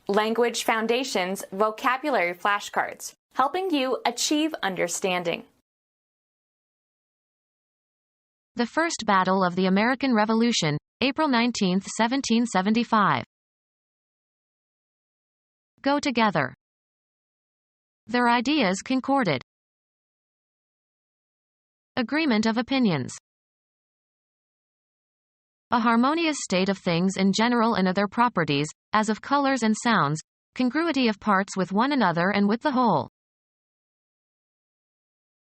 Language Foundations Vocabulary Flashcards, helping you achieve understanding. The First Battle of the American Revolution, April 19, 1775. Go together. Their ideas concorded. Agreement of opinions. A harmonious state of things in general and of their properties, as of colors and sounds, congruity of parts with one another and with the whole.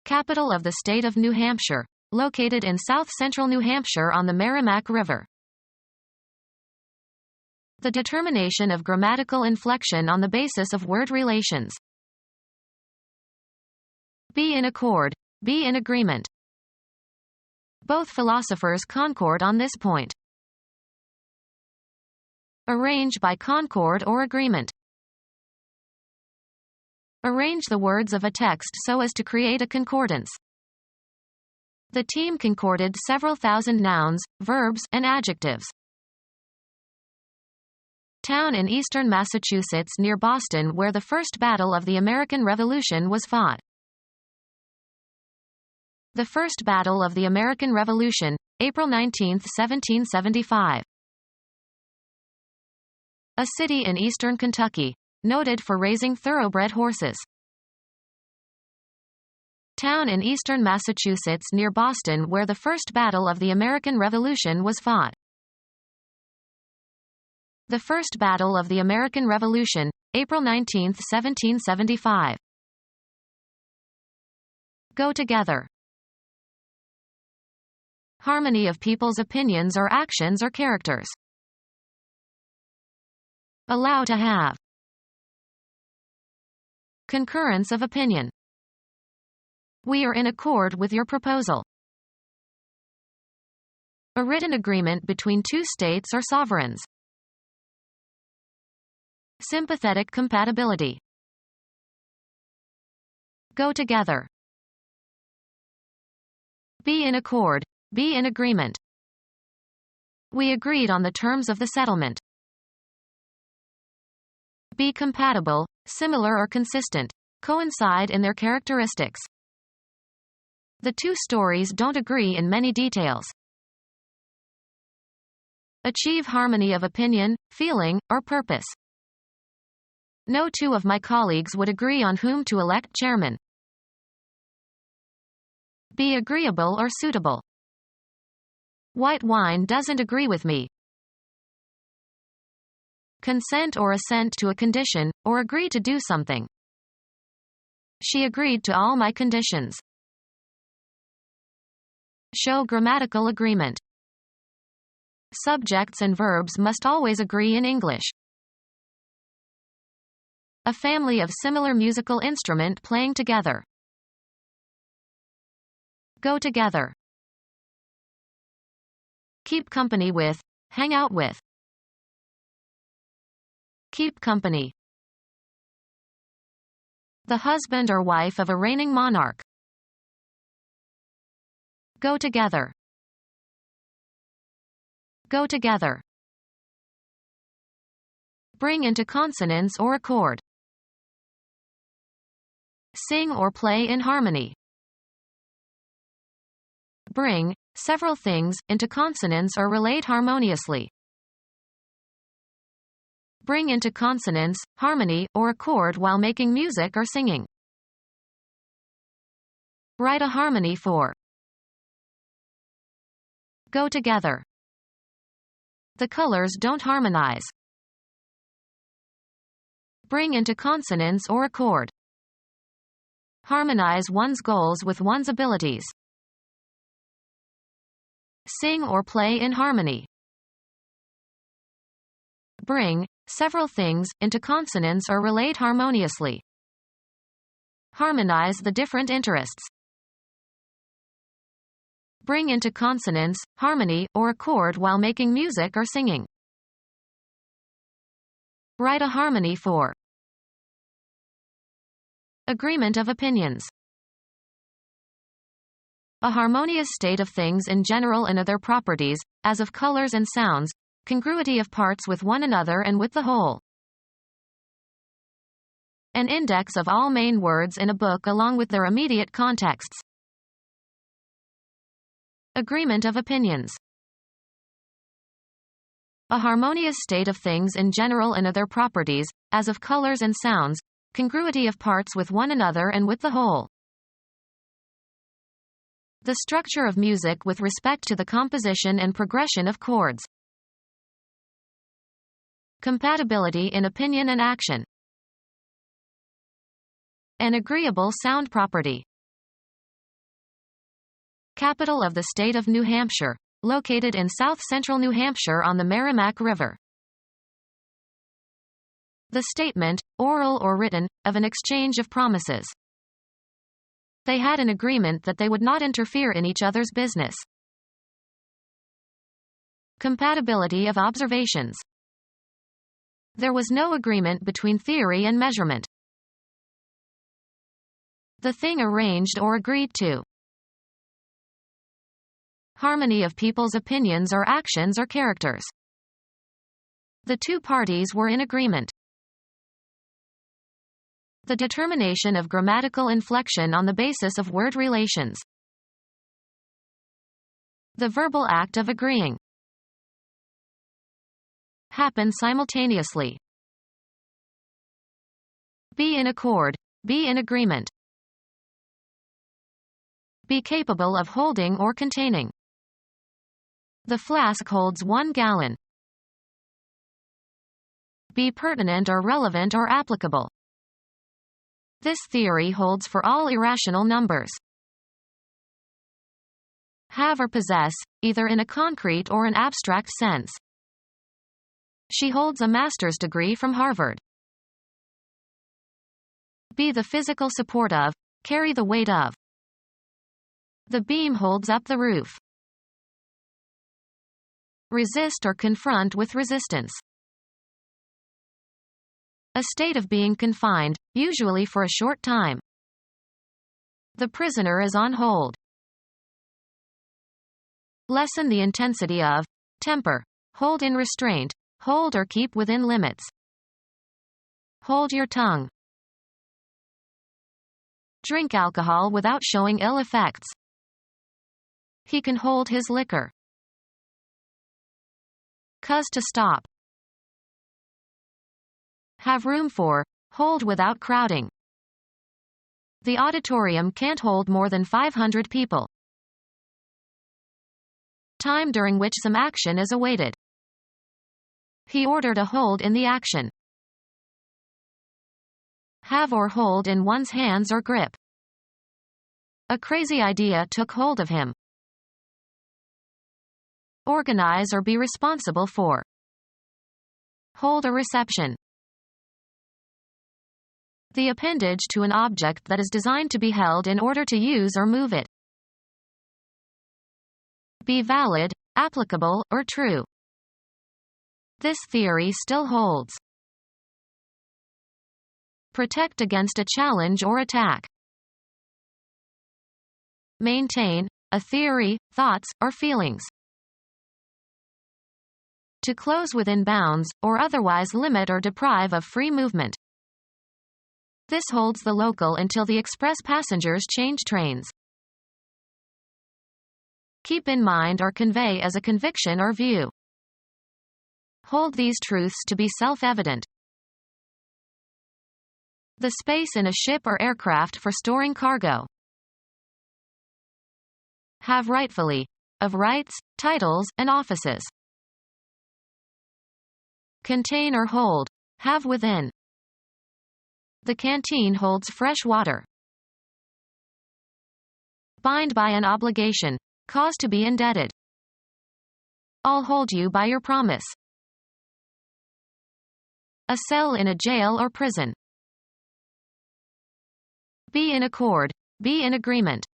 Capital of the state of New Hampshire, located in south-central New Hampshire on the Merrimack River. The determination of grammatical inflection on the basis of word relations. Be in accord, be in agreement. Both philosophers concord on this point. Arrange by concord or agreement. Arrange the words of a text so as to create a concordance. The team concorded several thousand nouns, verbs, and adjectives. Town in eastern Massachusetts near Boston where the first battle of the American Revolution was fought. The First Battle of the American Revolution, April 19, 1775. A city in eastern Kentucky, noted for raising thoroughbred horses. Town in eastern Massachusetts near Boston where the First Battle of the American Revolution was fought. The First Battle of the American Revolution, April 19, 1775. Go together. Harmony of people's opinions or actions or characters. Allow to have. Concurrence of opinion. We are in accord with your proposal. A written agreement between two states or sovereigns. Sympathetic compatibility. Go together. Be in accord, be in agreement. We agreed on the terms of the settlement. Be compatible, similar or consistent, coincide in their characteristics. The two stories don't agree in many details. Achieve harmony of opinion, feeling, or purpose. No two of my colleagues would agree on whom to elect chairman. Be agreeable or suitable. White wine doesn't agree with me. Consent or assent to a condition, or agree to do something. She agreed to all my conditions. Show grammatical agreement. Subjects and verbs must always agree in English. A family of similar musical instrument playing together. Go together. Keep company with, hang out with. Keep company. The husband or wife of a reigning monarch. Go together. Go together. Bring into consonance or accord. Sing or play in harmony. Bring several things into consonance or relate harmoniously. Bring into consonance, harmony, or accord while making music or singing. Write a harmony for. Go together. The colors don't harmonize. Bring into consonance or accord. Harmonize one's goals with one's abilities. Sing or play in harmony. Bring several things into consonance or relate harmoniously. Harmonize the different interests. Bring into consonance, harmony, or accord while making music or singing. Write a harmony for. Agreement of opinions. A harmonious state of things in general and of their properties, as of colors and sounds, congruity of parts with one another and with the whole. An index of all main words in a book along with their immediate contexts. Agreement of opinions. A harmonious state of things in general and of their properties, as of colors and sounds, congruity of parts with one another and with the whole. The structure of music with respect to the composition and progression of chords. Compatibility in opinion and action. An agreeable sound property. Capital of the state of New Hampshire, located in south-central New Hampshire on the Merrimack River. The statement, oral or written, of an exchange of promises. They had an agreement that they would not interfere in each other's business. Compatibility of observations. There was no agreement between theory and measurement. The thing arranged or agreed to. Harmony of people's opinions or actions or characters. The two parties were in agreement. The determination of grammatical inflection on the basis of word relations. The verbal act of agreeing. Happen simultaneously. Be in accord, be in agreement. Be capable of holding or containing. The flask holds 1 gallon. Be pertinent or relevant or applicable. This theory holds for all irrational numbers. Have or possess, either in a concrete or an abstract sense. She holds a master's degree from Harvard. Be the physical support of, carry the weight of. The beam holds up the roof. Resist or confront with resistance. A state of being confined, usually for a short time. The prisoner is on hold. Lessen the intensity of, temper, hold in restraint, hold or keep within limits. Hold your tongue. Drink alcohol without showing ill effects. He can hold his liquor. Cause to stop. Have room for, hold without crowding. The auditorium can't hold more than 500 people. Time during which some action is awaited. He ordered a hold in the action. Have or hold in one's hands or grip. A crazy idea took hold of him. Organize or be responsible for. Hold a reception. The appendage to an object that is designed to be held in order to use or move it. Be valid, applicable, or true. This theory still holds. Protect against a challenge or attack. Maintain, a theory, thoughts, or feelings. To close within bounds, or otherwise limit or deprive of free movement. This holds the local until the express passengers change trains. Keep in mind or convey as a conviction or view. Hold these truths to be self-evident. The space in a ship or aircraft for storing cargo. Have rightfully, of rights, titles, and offices. Contain or hold, have within. The canteen holds fresh water. Bind by an obligation, cause to be indebted. I'll hold you by your promise. A cell in a jail or prison. Be in accord, be in agreement.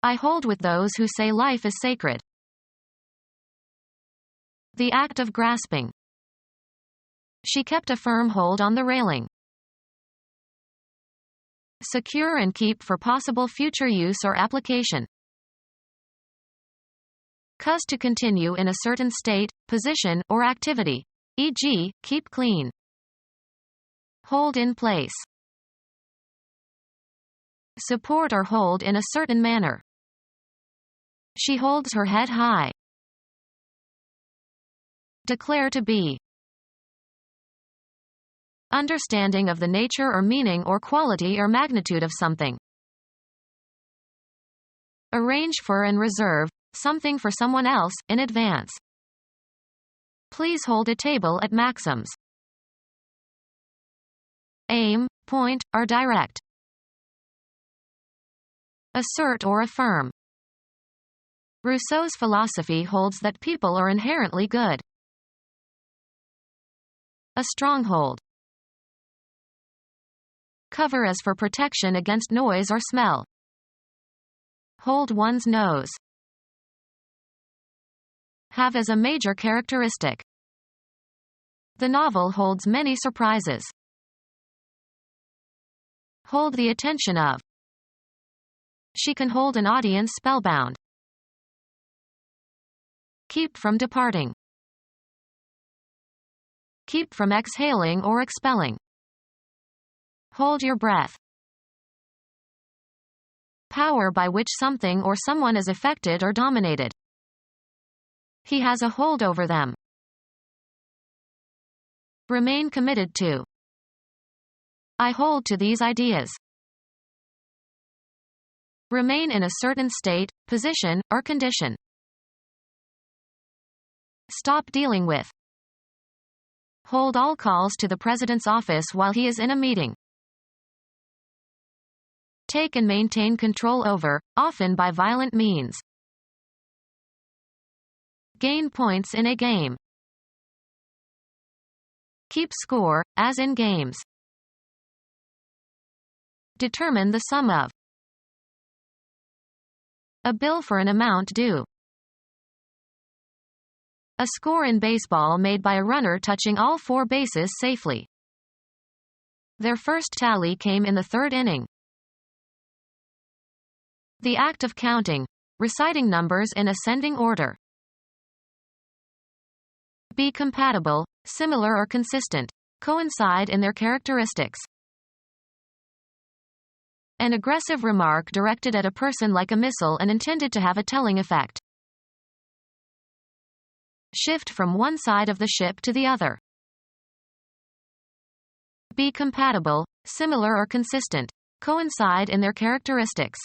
I hold with those who say life is sacred. The act of grasping. She kept a firm hold on the railing. Secure and keep for possible future use or application. Cause to continue in a certain state, position, or activity. E.g., keep clean. Hold in place. Support or hold in a certain manner. She holds her head high. Declare to be. Understanding of the nature or meaning or quality or magnitude of something. Arrange for and reserve something for someone else in advance. Please hold a table at Maxim's. Aim, point, or direct. Assert or affirm. Rousseau's philosophy holds that people are inherently good. A stronghold. Cover as for protection against noise or smell. Hold one's nose. Have as a major characteristic. The novel holds many surprises. Hold the attention of. She can hold an audience spellbound. Keep from departing. Keep from exhaling or expelling. Hold your breath. Power by which something or someone is affected or dominated. He has a hold over them. Remain committed to. I hold to these ideas. Remain in a certain state, position, or condition. Stop dealing with. Hold all calls to the president's office while he is in a meeting. Take and maintain control over, often by violent means. Gain points in a game. Keep score, as in games. Determine the sum of. A bill for an amount due. A score in baseball made by a runner touching all 4 bases safely. Their first tally came in the 3rd inning. The act of counting, reciting numbers in ascending order. Be compatible, similar or consistent, coincide in their characteristics. An aggressive remark directed at a person like a missile and intended to have a telling effect. Shift from one side of the ship to the other. Be compatible, similar or consistent, coincide in their characteristics.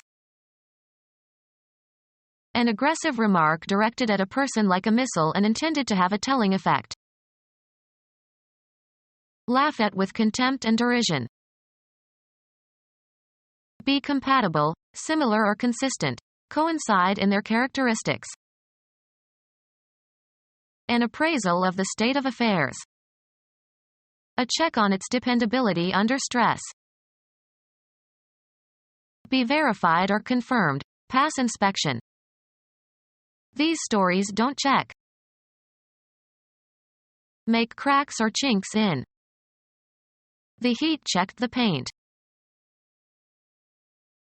An aggressive remark directed at a person like a missile and intended to have a telling effect. Laugh at with contempt and derision. Be compatible, similar or consistent, coincide in their characteristics. An appraisal of the state of affairs. A check on its dependability under stress. Be verified or confirmed, pass inspection. These stories don't check. Make cracks or chinks in. The heat checked the paint.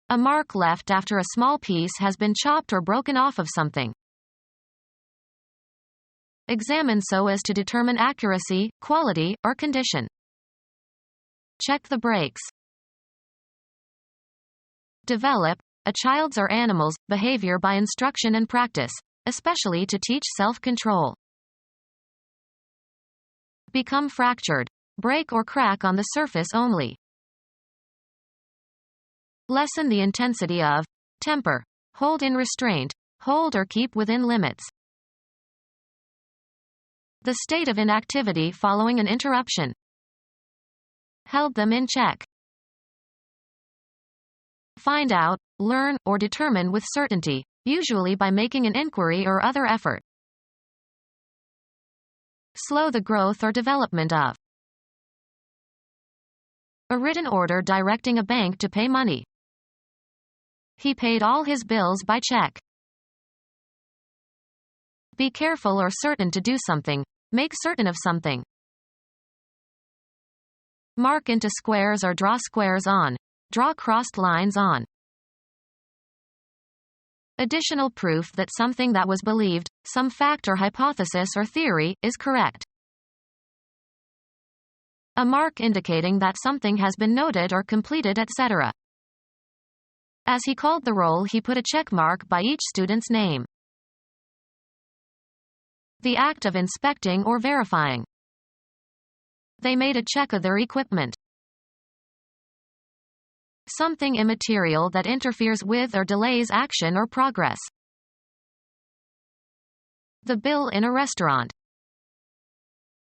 A mark left after a small piece has been chopped or broken off of something. Examine so as to determine accuracy, quality, or condition. Check the brakes. Develop a child's or animal's behavior by instruction and practice, especially to teach self-control. Become fractured. Break or crack on the surface only. Lessen the intensity of. Temper. Hold in restraint. Hold or keep within limits. The state of inactivity following an interruption. Held them in check. Find out, learn, or determine with certainty, usually by making an inquiry or other effort. Slow the growth or development of. A written order directing a bank to pay money. He paid all his bills by check. Be careful or certain to do something. Make certain of something. Mark into squares or draw squares on. Draw crossed lines on. Additional proof that something that was believed, some fact or hypothesis or theory, is correct. A mark indicating that something has been noted or completed, etc. As he called the roll, he put a check mark by each student's name. The act of inspecting or verifying. They made a check of their equipment. Something immaterial that interferes with or delays action or progress. The bill in a restaurant.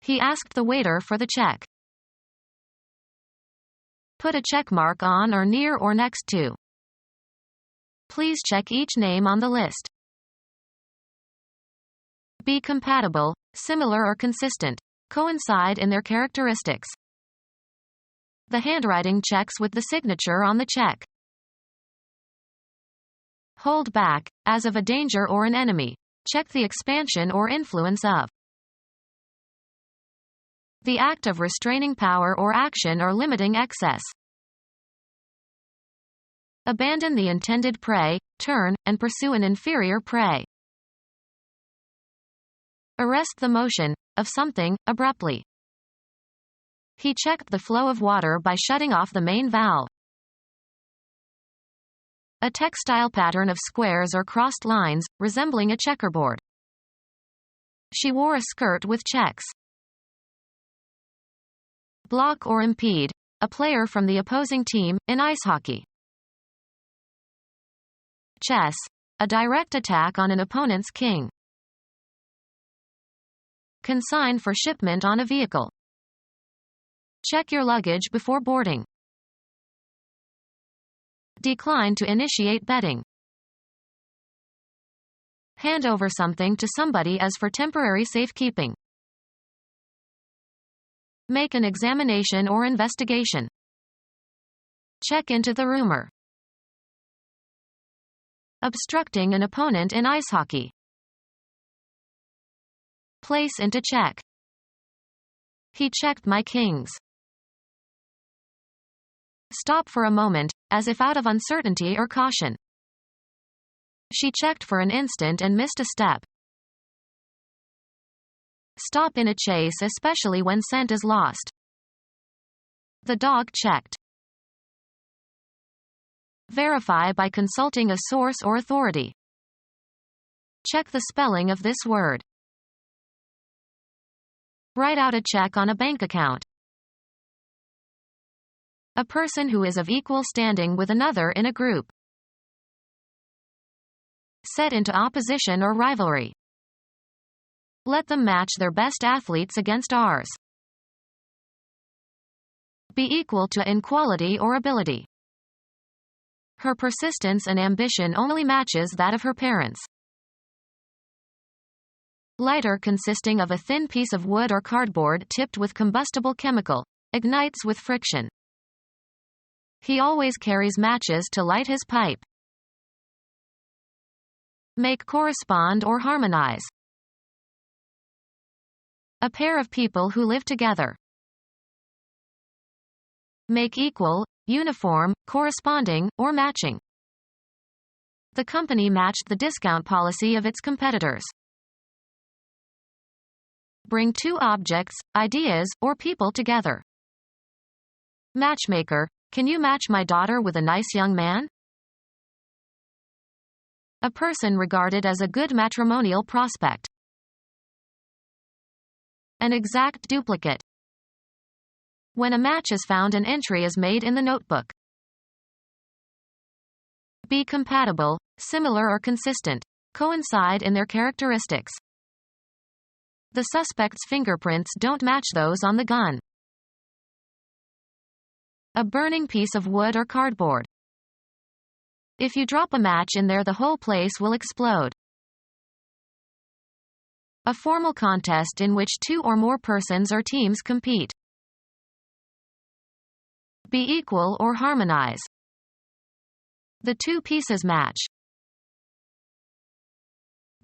He asked the waiter for the check. Put a check mark on or near or next to. Please check each name on the list. Be compatible, similar or consistent. Coincide in their characteristics. The handwriting checks with the signature on the check. Hold back, as of a danger or an enemy. Check the expansion or influence of. The act of restraining power or action or limiting excess. Abandon the intended prey, turn, and pursue an inferior prey. Arrest the motion of something, abruptly. He checked the flow of water by shutting off the main valve. A textile pattern of squares or crossed lines, resembling a checkerboard. She wore a skirt with checks. Block or impede, a player from the opposing team, in ice hockey. Chess, a direct attack on an opponent's king. Consign for shipment on a vehicle. Check your luggage before boarding. Decline to initiate betting. Hand over something to somebody as for temporary safekeeping. Make an examination or investigation. Check into the rumor. Obstructing an opponent in ice hockey. Place into check. He checked my kings. Stop for a moment, as if out of uncertainty or caution. She checked for an instant and missed a step. Stop in a chase, especially when scent is lost. The dog checked. Verify by consulting a source or authority. Check the spelling of this word. Write out a check on a bank account. A person who is of equal standing with another in a group. Set into opposition or rivalry. Let them match their best athletes against ours. Be equal to in quality or ability. Her persistence and ambition only matches that of her parents. Lighter, consisting of a thin piece of wood or cardboard tipped with combustible chemical, ignites with friction. He always carries matches to light his pipe. Make correspond or harmonize. A pair of people who live together. Make equal, uniform, corresponding, or matching. The company matched the discount policy of its competitors. Bring two objects, ideas, or people together. Matchmaker, can you match my daughter with a nice young man? A person regarded as a good matrimonial prospect. An exact duplicate. When a match is found, an entry is made in the notebook. Be compatible, similar or consistent. Coincide in their characteristics. The suspect's fingerprints don't match those on the gun. A burning piece of wood or cardboard. If you drop a match in there, the whole place will explode. A formal contest in which two or more persons or teams compete. Be equal or harmonize. The two pieces match.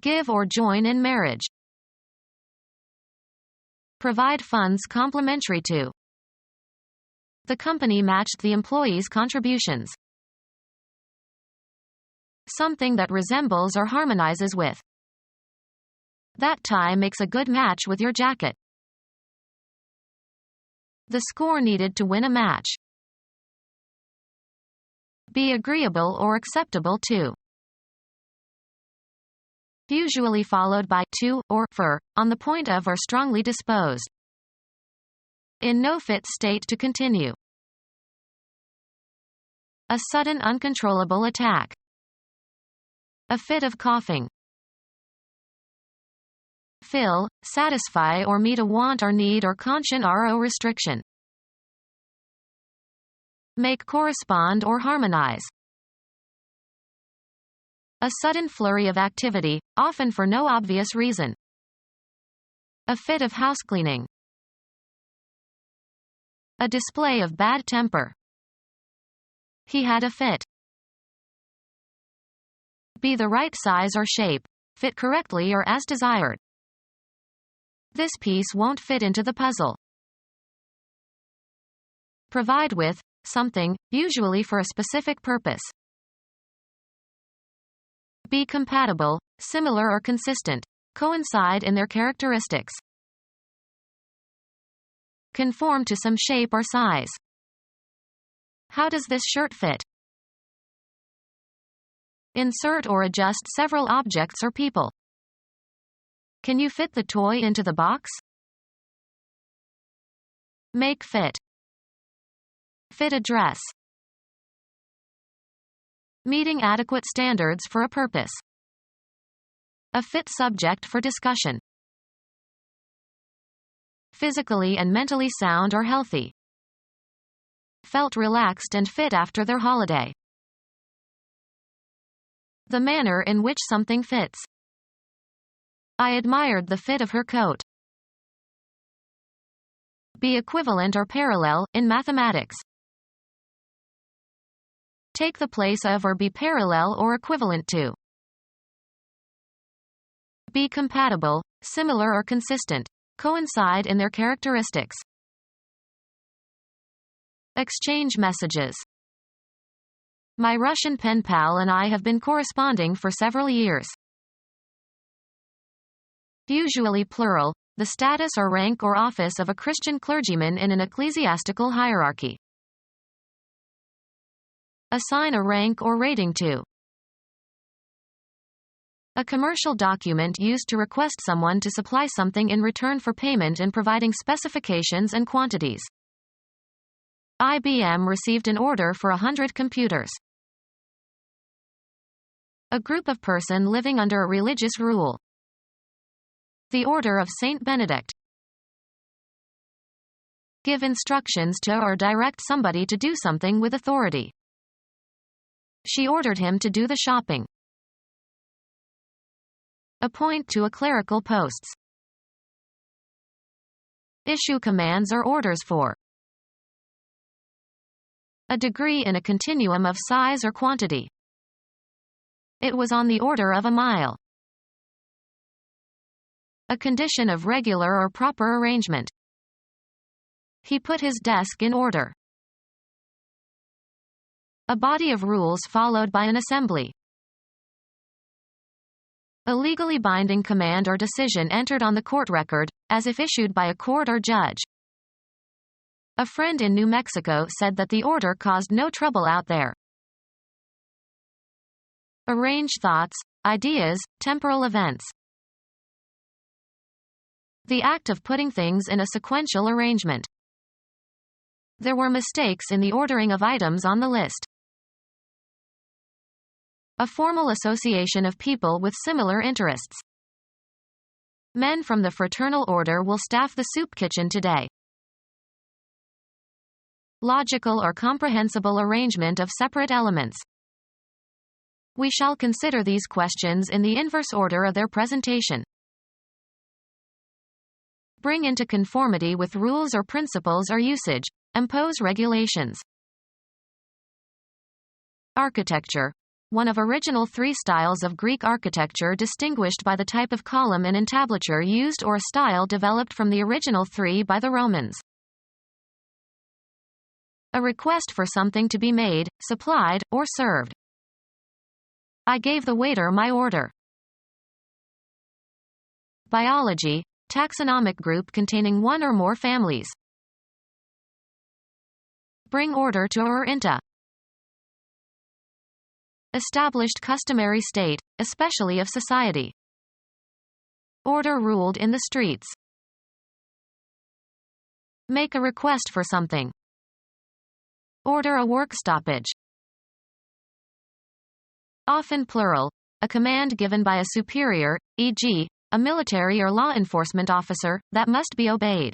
Give or join in marriage. Provide funds complementary to. The company matched the employees' contributions. Something that resembles or harmonizes with. That tie makes a good match with your jacket. The score needed to win a match. Be agreeable or acceptable to. Usually followed by to or for, on the point of or strongly disposed. In no fit state to continue. A sudden uncontrollable attack. A fit of coughing. Fill, satisfy or meet a want or need or conscient ro restriction. Make correspond or harmonize. A sudden flurry of activity, often for no obvious reason. A fit of housecleaning. A display of bad temper. He had a fit. Be the right size or shape, fit correctly or as desired. This piece won't fit into the puzzle. Provide with something, usually for a specific purpose. Be compatible, similar or consistent, coincide in their characteristics. Conform to some shape or size. How does this shirt fit? Insert or adjust several objects or people. Can you fit the toy into the box? Make fit. Fit a dress. Meeting adequate standards for a purpose. A fit subject for discussion. Physically and mentally sound or healthy. Felt relaxed and fit after their holiday. The manner in which something fits. I admired the fit of her coat. Be equivalent or parallel, in mathematics. Take the place of or be parallel or equivalent to. Be compatible, similar or consistent, coincide in their characteristics. Exchange messages. My Russian pen pal and I have been corresponding for several years. Usually plural, the status or rank or office of a Christian clergyman in an ecclesiastical hierarchy. Assign a rank or rating to. A commercial document used to request someone to supply something in return for payment and providing specifications and quantities. IBM received an order for 100 computers. A group of person living under a religious rule. The Order of Saint Benedict. Give instructions to or direct somebody to do something with authority. She ordered him to do the shopping. Appoint to a clerical posts. Issue commands or orders for. A degree in a continuum of size or quantity. It was on the order of a mile. A condition of regular or proper arrangement. He put his desk in order. A body of rules followed by an assembly. A legally binding command or decision entered on the court record, as if issued by a court or judge. A friend in New Mexico said that the order caused no trouble out there. Arrange thoughts, ideas, temporal events. The act of putting things in a sequential arrangement. There were mistakes in the ordering of items on the list. A formal association of people with similar interests. Men from the fraternal order will staff the soup kitchen today. Logical or comprehensible arrangement of separate elements. We shall consider these questions in the inverse order of their presentation. Bring into conformity with rules or principles or usage. Impose regulations. Architecture. One of original three styles of Greek architecture distinguished by the type of column and entablature used or a style developed from the original three by the Romans. A request for something to be made, supplied, or served. I gave the waiter my order. Biology. Taxonomic group containing one or more families. bring order to or into. Established customary state, especially of society. Order ruled in the streets. Make a request for something. Order a work stoppage. Often plural, a command given by a superior, e.g., a military or law enforcement officer, that must be obeyed.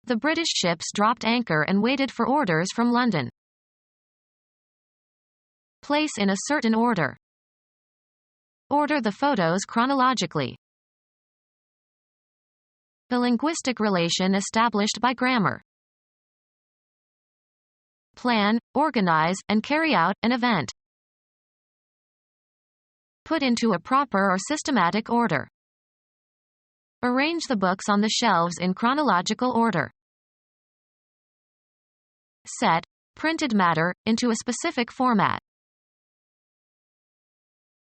The British ships dropped anchor and waited for orders from London. Place in a certain order. Order the photos chronologically. The linguistic relation established by grammar. Plan, organize, and carry out an event. Put into a proper or systematic order. Arrange the books on the shelves in chronological order. Set, printed matter, into a specific format.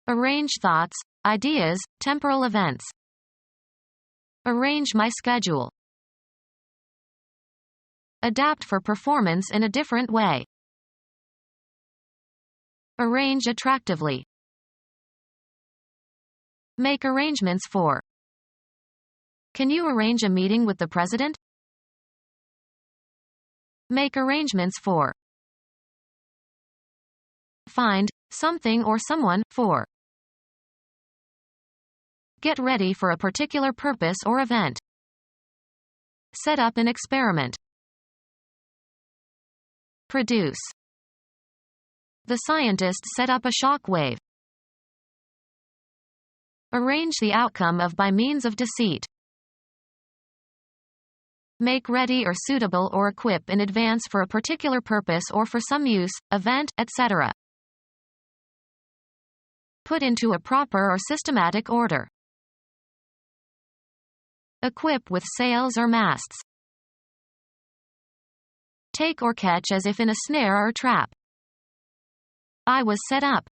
Arrange thoughts, ideas, temporal events. Arrange my schedule. Adapt for performance in a different way. Arrange attractively. Make arrangements for. Can you arrange a meeting with the president? Make arrangements for. Find something or someone for. Get ready for a particular purpose or event. Set up an experiment. Produce. The scientists set up a shock wave. Arrange the outcome of by means of deceit. Make ready or suitable or equip in advance for a particular purpose or for some use, event, etc. Put into a proper or systematic order. Equip with sails or masts. Take or catch as if in a snare or trap. I was set up.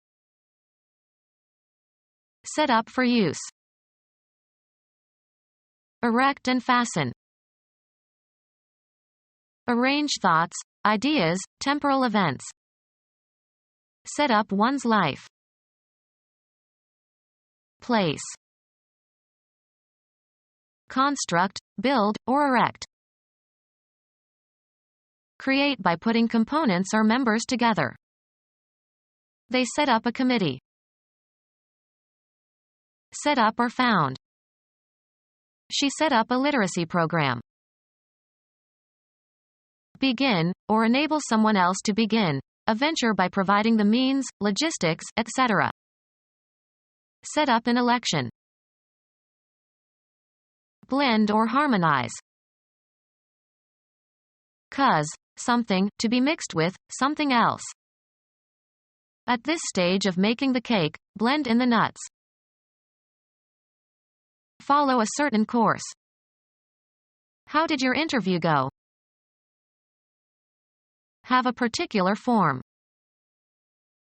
Set up for use. Erect and fasten. Arrange thoughts, ideas, temporal events. Set up one's life. Place. Construct, build, or erect. Create by putting components or members together. They set up a committee. Set up or found. She set up a literacy program. Begin, or enable someone else to begin, a venture by providing the means, logistics, etc. Set up an election. Blend or harmonize. Cause, something, to be mixed with, something else. At this stage of making the cake, blend in the nuts. Follow a certain course. How did your interview go? Have a particular form.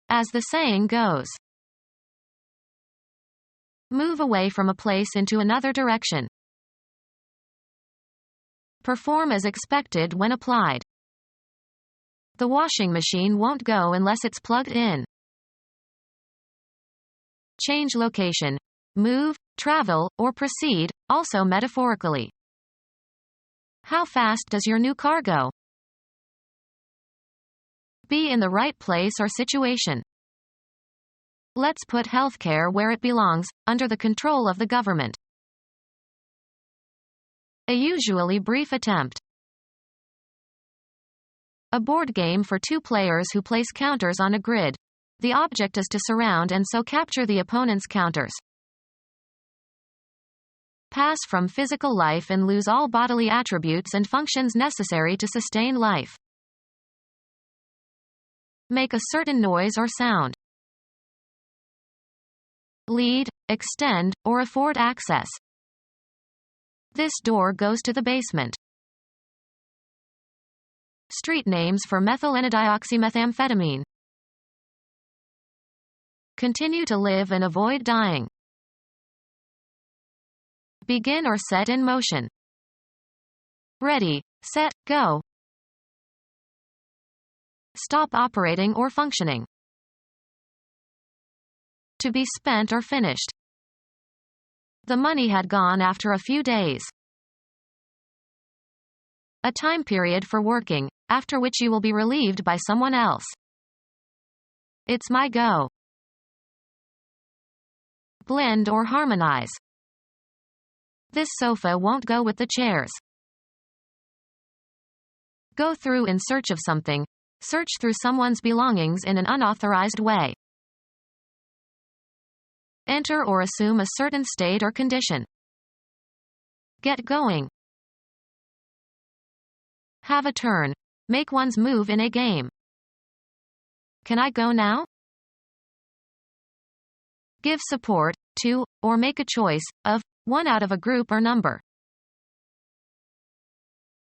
As the saying goes. Move away from a place into another direction. Perform as expected when applied. The washing machine won't go unless it's plugged in. Change location. Move, travel, or proceed, also metaphorically. How fast does your new car go? Be in the right place or situation. Let's put healthcare where it belongs, under the control of the government. A usually brief attempt. A board game for two players who place counters on a grid. The object is to surround and so capture the opponent's counters. Pass from physical life and lose all bodily attributes and functions necessary to sustain life. Make a certain noise or sound. Lead, extend, or afford access. This door goes to the basement. Street names for methylenedioxymethamphetamine. Continue to live and avoid dying. Begin or set in motion. Ready, set, go. stop operating or functioning. To be spent or finished. The money had gone after a few days. A time period for working, after which you will be relieved by someone else. It's my go. Blend or harmonize. This sofa won't go with the chairs. Go through in search of something. Search through someone's belongings in an unauthorized way. Enter or assume a certain state or condition. Get going. Have a turn. Make one's move in a game. Can I go now? Give support to, or make a choice of, one out of a group or number.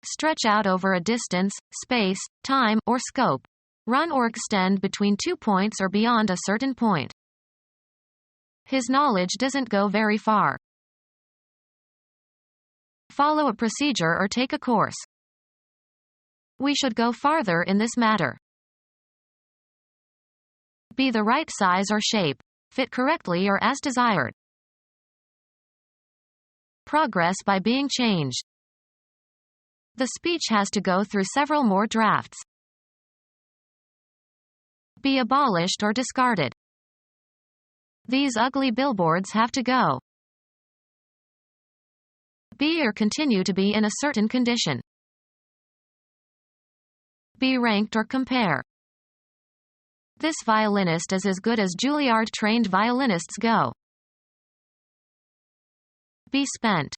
Stretch out over a distance, space, time, or scope. Run or extend between 2 points or beyond a certain point. His knowledge doesn't go very far. Follow a procedure or take a course. We should go farther in this matter. Be the right size or shape. Fit correctly or as desired. Progress by being changed. The speech has to go through several more drafts. Be abolished or discarded. These ugly billboards have to go. Be or continue to be in a certain condition. Be ranked or compare. This violinist is as good as Juilliard-trained violinists go. Be spent.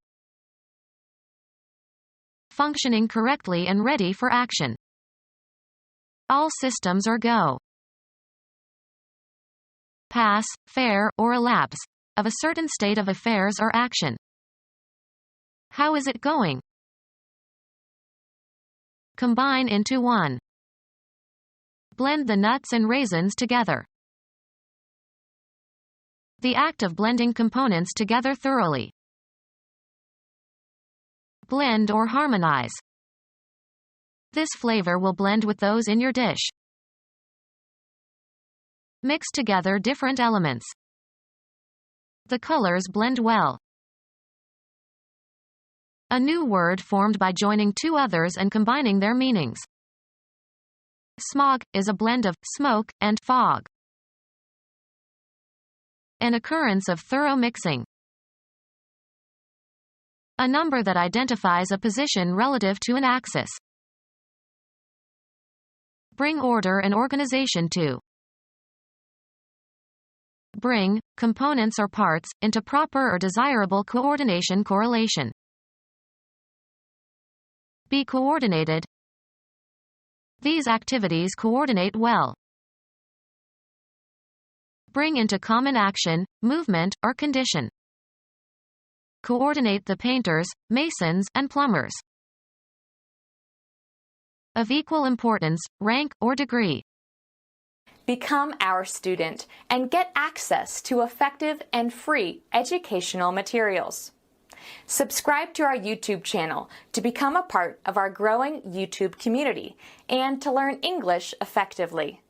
Functioning correctly and ready for action. All systems are go. Pass, fair, or elapse, of a certain state of affairs or action. How is it going? Combine into one. Blend the nuts and raisins together. The act of blending components together thoroughly. Blend or harmonize. This flavor will blend with those in your dish. Mix together different elements. The colors blend well. A new word formed by joining two others and combining their meanings. Smog is a blend of smoke and fog. An occurrence of thorough mixing. A number that identifies a position relative to an axis. Bring order and organization to. Bring components or parts into proper or desirable coordination correlation. Be coordinated. These activities coordinate well. Bring into common action, movement, or condition. Coordinate the painters, masons, and plumbers. Of equal importance, rank, or degree. Become our student and get access to effective and free educational materials. Subscribe to our YouTube channel to become a part of our growing YouTube community and to learn English effectively.